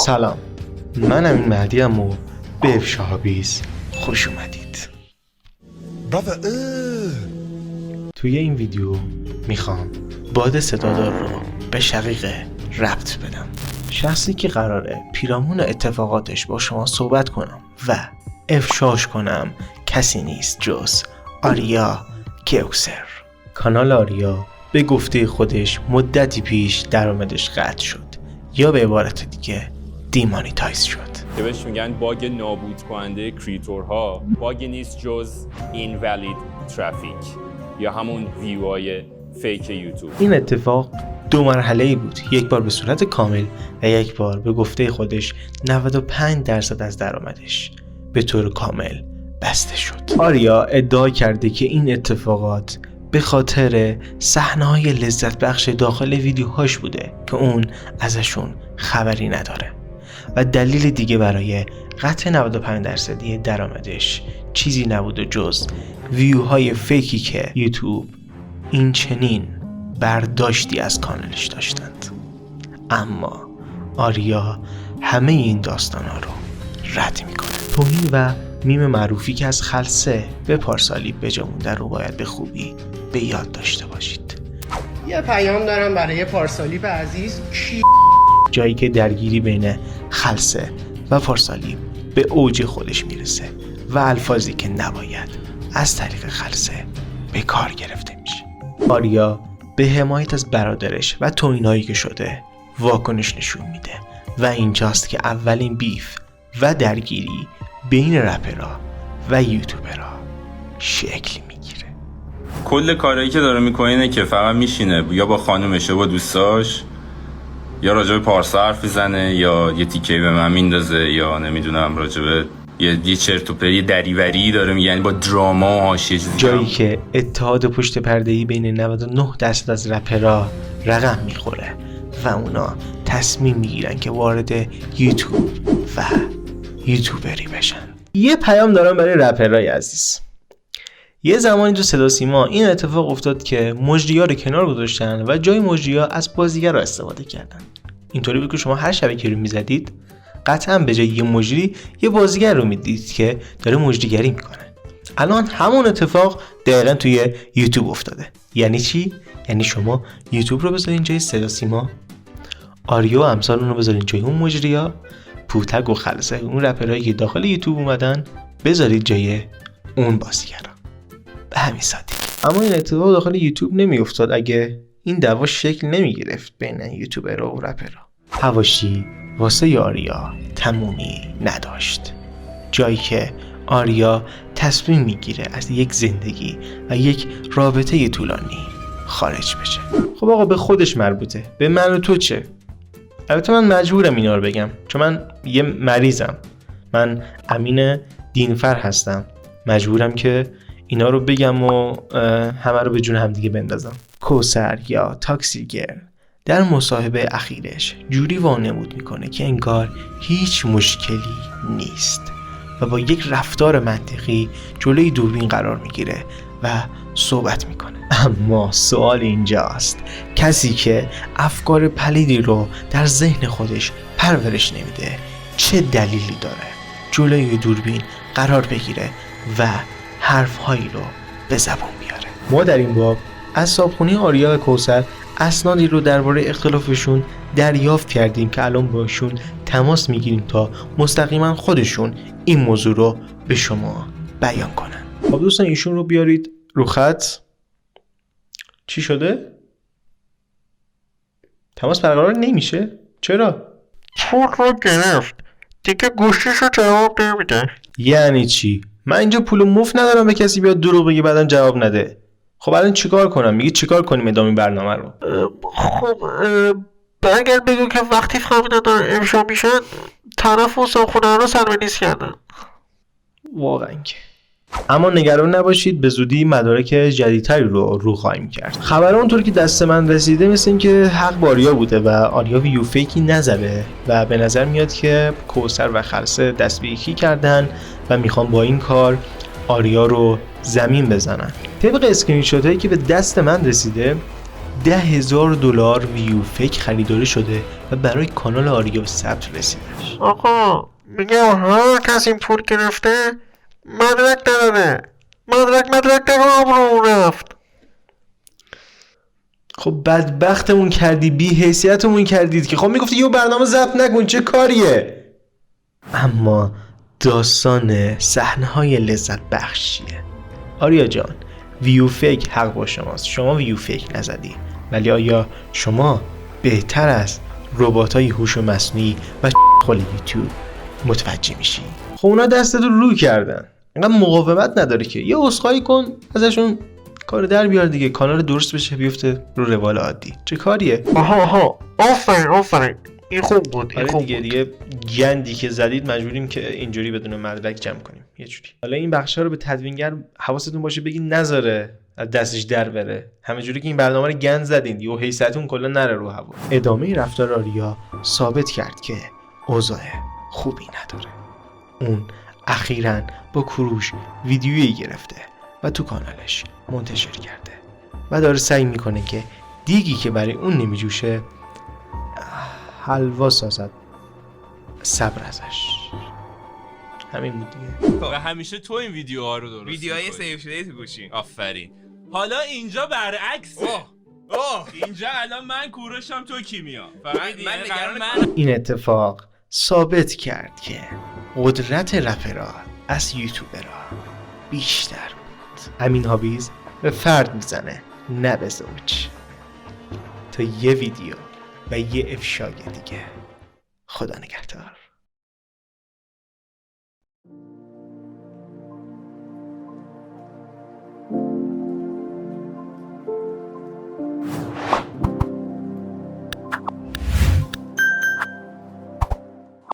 سلام، من امین مهدی ام و به افشا بیز خوش اومدید. توی این ویدیو میخوام باد صدادار رو به شقیقه ربط بدم، شخصی که قراره پیرامون اتفاقاتش با شما صحبت کنم و افشاش کنم کسی نیست جز آریا کوثر. کانال آریا به گفته خودش مدتی پیش درآمدش قطع شد، یا به عبارت دیگه دیمانیتایز شد. که بهش میگن باگ نابود کننده کریتورها، باگ نیست جز invalid traffic یا همون ویوهای فیک یوتیوب. این اتفاق دو مرحله‌ای بود، یک بار به صورت کامل و یک بار به گفته خودش 95% از درآمدش به طور کامل بسته شد. آریا ادعا کرده که این اتفاقات به خاطر صحنه‌های لذت بخش داخل ویدیوهاش بوده که اون ازشون خبری نداره و دلیل دیگه برای قطع 95% درآمدش چیزی نبوده جز ویوهای فیکی که یوتیوب این چنین برداشتی از کانالش داشتند. اما آریا همه این داستانا رو رد میکنه. توهین و میم معروفی که از خلسه به پارسالی بجامونده رو باید به خوبی به یاد داشته باشید. یه پیام دارم برای پارسالیپ عزیز. جایی که درگیری بین خلسه و پارسالیپ به اوج خودش میرسه و الفاظی که نباید از طریق خلسه به کار گرفته میشه. آریا به حمایت از برادرش و توهینایی که شده واکنش نشون میده و اینجاست که اولین بیف و درگیری بین رپرها و یوتیوبرها شکل میگیره. کل کارهایی که داره میکنه اینه که فقط میشینه یا با خانومشه با دوستاش یا راجع به پارسا حرف میزنه یا یه تیکه به من میندازه یا نمیدونم راجع به یه چرت و پرت دریوری داره میگه، یعنی با دراما و حاشیه چیزی. جایی که اتحاد پشت پرده‌ای بین 99% از رپرها رقم میخوره و اونا تصمیم میگیرن که وارد یوتیوب و یوتیوبری بشن. یه پیام دارم برای رپرهای عزیز. یه زمانی تو صدا سیما این اتفاق افتاد که مجری‌ها رو کنار گذاشتن و جای مجری‌ها از بازیگر رو استفاده کردن. اینطوری بود که شما هر شبکه‌ای رو میزدید قطعا به جای یه مجری یه بازیگر رو میدید که داره مجریگری میکنه. الان همون اتفاق دقیقاً توی یوتیوب افتاده. یعنی چی؟ یعنی شما یوتیوب رو بذارین جای صدا سیما، آریا و امثال اون رو بذارین جای اون مجری‌ها، پوتک و خلسه اون رپرهایی که داخل یوتیوب اومدن بذارید جای اون بازیگرا. به همین سادگی. اما این اتفاق داخل یوتیوب نمیافتاد اگه این دعوا شکل نمیگرفت بین یوتیوبر و رپرها. حواشی واسه آریا تمومی نداشت، جایی که آریا تصمیم میگیره از یک زندگی و یک رابطه طولانی خارج بشه. خب آقا به خودش مربوطه، به من و تو چه؟ البته من مجبورم اینا رو بگم چون من یه مریضم، من امین دینفر هستم، مجبورم که اینا رو بگم و همه رو به جون همدیگه بندازم. کوثر یا تاکسیگر در مصاحبه اخیرش جوری وانمود میکنه که انگار هیچ مشکلی نیست و با یک رفتار منطقی جلوی دوربین قرار میگیره و صحبت میکنه. اما سوال اینجاست، کسی که افکار پلیدی رو در ذهن خودش پرورش نمیده چه دلیلی داره جلوی دوربین قرار بگیره و حرفهایی رو به زبان بیاره؟ ما در این باب از صاحبخونه آریا و کوثر اسنادی رو درباره اختلافشون دریافت کردیم که الان باشون تماس میگیریم تا مستقیما خودشون این موضوع رو به شما بیان کنن. خب دوستان ایشون رو بیارید رو خط. چی شده؟ تماس برقرار نمیشه؟ چرا؟ چون رو گرفت دیگه گوشیشو جواب نمیده. یعنی چی؟ من اینجا پول مفت ندارم به کسی بیاد دروغ بگه بعدن جواب نده. خب الان چیکار کنم؟ میگی چیکار کنیم ادامه برنامه رو؟ خب اگر بگو که وقتی فهمیدن دارن افشا میشن طرف و صاحبخونه رو سربنیز کردن. واقعا که. اما نگران نباشید، به زودی مدارک جدیدتری رو خواهیم کرد. خبر اونطور که دست من رسیده مثل این که حق با آریا بوده و آریا ویو فیکی نزده و به نظر میاد که کوثر و خلسه دست به یکی کردن و میخوان با این کار آریا رو زمین بزنن. طبق اسکرین شات هایی که به دست من رسیده $10,000 ویو فیک خریداری شده و برای کانال آریا به ثبت رسیدش. آقا میگم هر کسی این پول گرفته مدرک نداره. مدرک آبرو رفت. خب بدبختمون کردی، بی حیثیتمون کردید که خب میگفتی یه برنامه ضبط نکن، چه کاریه؟ اما داستان صحنه‌های لذت بخشیه. آریا جان، ویو فیک حق با شماست، شما ویو فیک نزدی، ولی آیا شما بهتر از رباتای هوش مصنوعی و خل یوتیوب متوجه میشی؟ خب اونا دستتو رو کردن، اینقدر مقاومت نداره که یه عذرخواهی کن ازشون، کار در بیار دیگه، کانال درست بشه بیفته رو روال عادی. چه کاریه؟ آها آفرین این خوب بود. آره دیگه گندی که زدید مجبوریم که اینجوری بدون مدرک جمع کنیم یه جوری. حالا این بخشا رو به تدوینگر حواستون باشه بگی نذاره از دستش در بره، همه جوری که این برنامه رو گند زدین یه حیثیتون کلا نره رو هوا. ادامه رفتار آریا ثابت کرد که اوضاع خوبی نداره. اون اخیراً با کوروش ویدیویی گرفته و تو کانالش منتشر کرده و داره سعی میکنه که دیگی که برای اون نمیجوشه حلوا سازد. صبر ازش. همین بود دیگه. و همیشه تو این ویدیوها رو درست ویدیوهای سیو شده تو گوشی. آفرین. حالا اینجا برعکسه. اینجا الان من کوروشم تو کیمیا. فقط من نگران این اتفاق ثابت کرد که قدرت رپرها از یوتیوبرها بیشتر بود. امین هابیز به فرد میزنه نه به زوج. تا یه ویدیو و یه افشای دیگه. خدا نگهدار.